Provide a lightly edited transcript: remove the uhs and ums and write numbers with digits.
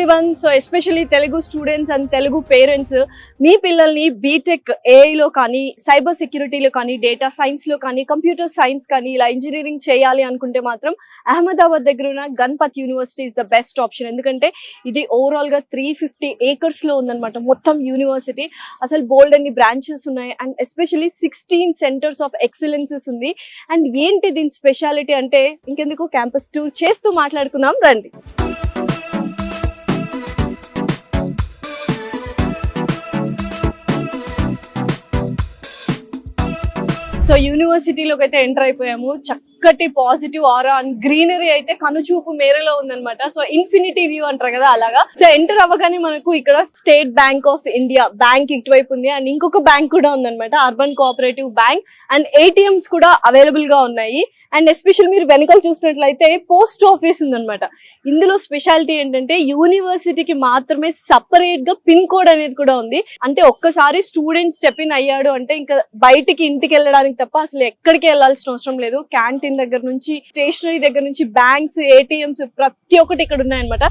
everyone. So especially Telugu students and Telugu parents, మీ పిల్లల్ని BTech AI లో కానీ cyber సెక్యూరిటీలో కానీ డేటా సైన్స్ లో కానీ కంప్యూటర్ సైన్స్ కానీ ఇలా ఇంజనీరింగ్ చేయాలి అనుకుంటే మాత్రం అహ్మదాబాద్ దగ్గర ఉన్న Ganpat university is the best option. ఎందుకంటే ఇది ఓవరాల్ గా 350 acres లో ఉందన్నమాట మొత్తం యూనివర్సిటీ. అసలు బోల్డ్ అన్ని బ్రాంచెస్ ఉన్నాయి and especially 16 centres of excellences ఉంది. అండ్ ఏంటి దీని స్పెషాలిటీ అంటే ఇంకెందుకు క్యాంపస్ టూర్ చేస్తూ మాట్లాడుకుందాం రండి. సో యూనివర్సిటీలోకి అయితే ఎంటర్ అయిపోయాము. చక్కటి పాజిటివ్ ఆరా అండ్ గ్రీనరీ అయితే కనుచూపు మేరలో ఉందన్నమాట. సో ఇన్ఫినిటీ వ్యూ అంటారు కదా అలాగా. సో ఎంటర్ అవ్వగానే మనకు ఇక్కడ state bank of India bank ఇటువైపు ఉంది అండ్ ఇంకొక బ్యాంక్ కూడా ఉందన్నమాట, urban cooperative bank. And ATMs కూడా అవైలబుల్ గా ఉన్నాయి. అండ్ ఎస్పెషల్ మీరు వెనకాల చూసినట్లయితే పోస్ట్ ఆఫీస్ ఉందన్నమాట. ఇందులో స్పెషాలిటీ ఏంటంటే యూనివర్సిటీకి మాత్రమే సపరేట్ గా పిన్ కోడ్ అనేది కూడా ఉంది. అంటే ఒక్కసారి స్టూడెంట్స్ స్టెప్ ఇన్ అయ్యాడు అంటే ఇంకా బయటికి ఇంటికి వెళ్ళడానికి తప్ప అసలు ఎక్కడికి వెళ్లాల్సిన అవసరం లేదు. క్యాంటీన్ దగ్గర నుంచి స్టేషనరీ దగ్గర నుంచి బ్యాంక్స్, ATMs ప్రతి ఒక్కటి ఇక్కడ ఉన్నాయన్నమాట.